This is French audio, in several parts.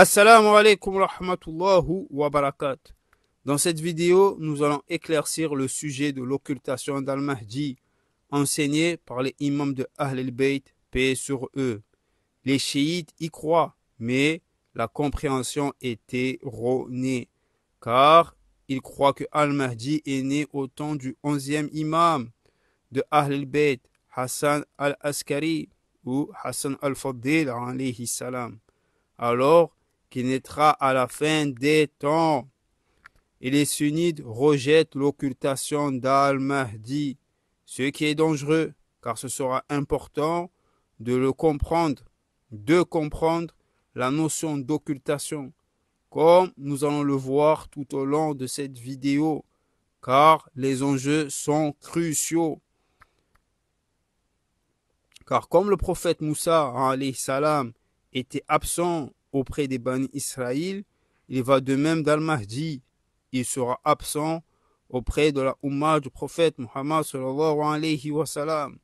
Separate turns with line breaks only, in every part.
Assalamu alaikum wa rahmatullahi wa barakatuh. Dans cette vidéo, nous allons éclaircir le sujet de l'occultation d'Al-Mahdi enseigné par les imams de Ahl al-Bayt, paix sur eux. Les chiites y croient, mais la compréhension est erronée, car ils croient que Al-Mahdi est né au temps du 11e imam de Ahl al-Bayt, Hassan al-Askari ou Hassan al-Fadil alayhi salam, alors qu'il naîtra à la fin des temps. Et les sunnites rejettent l'occultation d'Al-Mahdi, ce qui est dangereux, car ce sera important de comprendre la notion d'occultation, comme nous allons le voir tout au long de cette vidéo, car les enjeux sont cruciaux. Car comme le prophète Moussa alayhi salam était absent auprès des Bani Israël, il va de même d'Al-Mahdi. Il sera absent auprès de la Ummah du prophète Muhammad sallallahu alayhi wa sallam.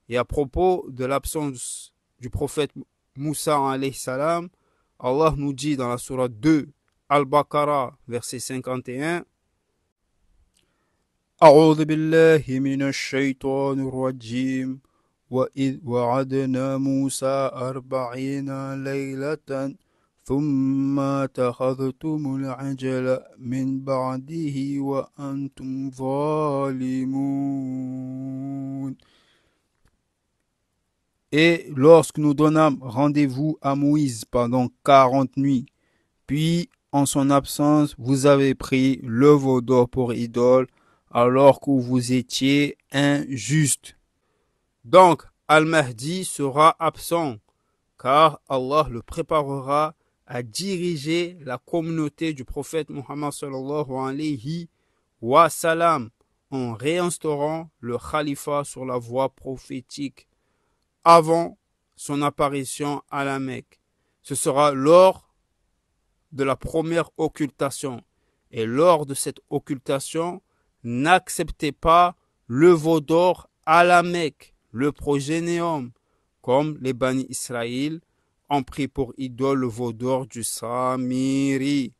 Et à propos de l'absence du prophète Moussa alayhi salam, Allah nous dit dans la sourate 2, Al-Baqarah, verset 51, A'udhu billahi minash shaytanir rajim. وإذ وعدنا موسى 40 ليلة ثم اتخذتم العجل من بعده وأنتم ظالمون. Et lorsque nous donnâmes rendez-vous à Moïse pendant 40 nuits, puis en son absence, vous avez pris le veau d'or pour idole, alors que vous étiez injustes. Donc, Al-Mahdi sera absent, car Allah le préparera à diriger la communauté du prophète Muhammad sallallahu alayhi wa sallam en réinstaurant le khalifa sur la voie prophétique avant son apparition à la Mecque. Ce sera lors de la première occultation. Et lors de cette occultation, n'acceptez pas le veau d'or à la Mecque, le progénéum, comme les Bani Israël ont pris pour idole le veau d'or du Samiri.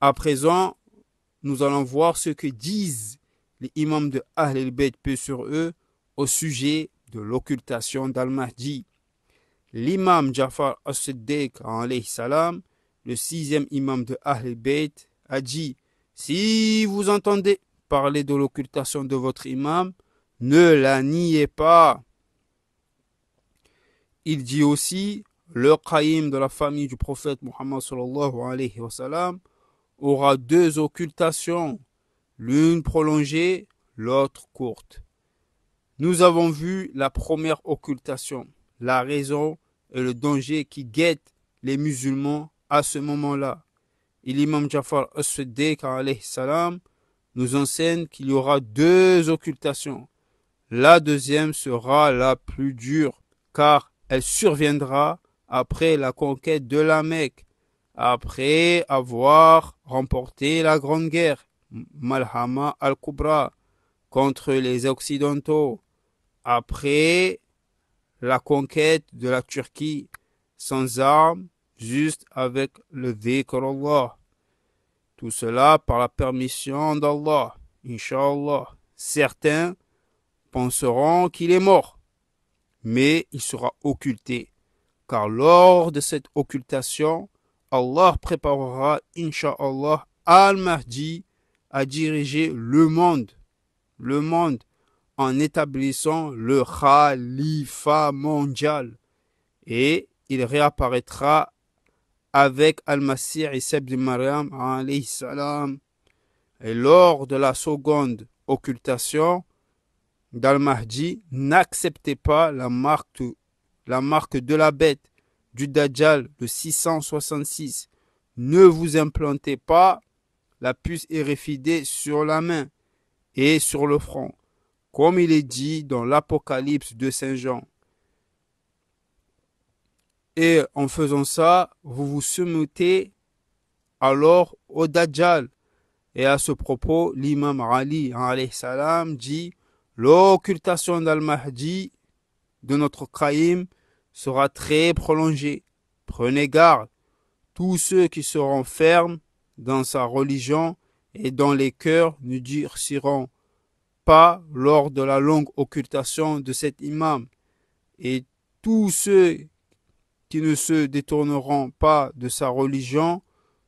À présent, nous allons voir ce que disent les imams de Ahl al-Bayt, paix sur eux, au sujet de l'occultation d'Al-Mahdi. L'imam Jafar as-Siddiq, alayhi salam, le 6e imam de Ahl al-Bayt, a dit « Si vous entendez parler de l'occultation de votre imam, ne la niez pas. » Il dit aussi, le qaïm de la famille du prophète Muhammad sallallahu alayhi wa sallam aura 2 occultations, l'une prolongée, l'autre courte. Nous avons vu la première occultation, la raison et le danger qui guettent les musulmans à ce moment-là. Et l'imam Jafar as-Siddiq alayhi salam nous enseigne qu'il y aura 2 occultations. La deuxième sera la plus dure, car elle surviendra après la conquête de la Mecque, après avoir remporté la Grande Guerre, Malhama al-Kubra, contre les Occidentaux, après la conquête de la Turquie, sans armes, juste avec le dhikr Allah. Tout cela par la permission d'Allah, Inch'Allah. Certains penseront qu'il est mort, mais il sera occulté, car lors de cette occultation, Allah préparera, Inch'Allah, Al-Mahdi à diriger le monde en établissant le Khalifa mondial, et il réapparaîtra avec Al-Masih Isa ibn Maryam alayhi salam. Et lors de la seconde occultation d'Al-Mahdi, n'acceptez pas la marque de la bête du Dajjal de 666. Ne vous implantez pas la puce érifidée sur la main et sur le front, comme il est dit dans l'Apocalypse de Saint Jean. Et en faisant ça, vous vous soumettez alors au Dajjal. Et à ce propos, l'imam Ali alayhi salam dit « L'occultation d'Al-Mahdi de notre Qaïm sera très prolongée. Prenez garde, Tous ceux qui seront fermes dans sa religion et dont les cœurs ne durciront pas lors de la longue occultation de cet imam, et tous ceux qui ne se détourneront pas de sa religion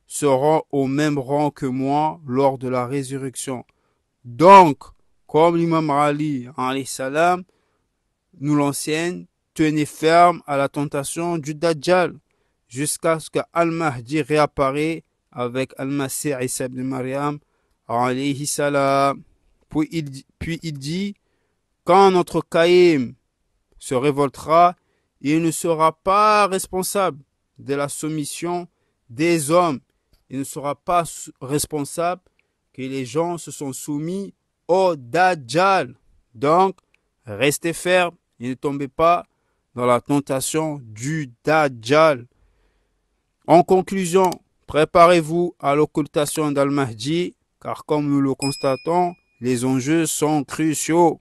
seront au même rang que moi lors de la résurrection. Donc, comme l'imam Ali alayhi salam nous l'enseigne, tenez ferme à la tentation du Dajjal jusqu'à ce que Al-Mahdi réapparaît avec Al-Masih Isa ibn Maryam alayhi salam. Puis il dit, quand notre Qaïm se révoltera, il ne sera pas responsable de la soumission des hommes. Il ne sera pas responsable que les gens se sont soumis au Dajjal. Donc, restez fermes et ne tombez pas dans la tentation du Dajjal. En conclusion, préparez-vous à l'occultation d'Al-Mahdi, car comme nous le constatons, les enjeux sont cruciaux.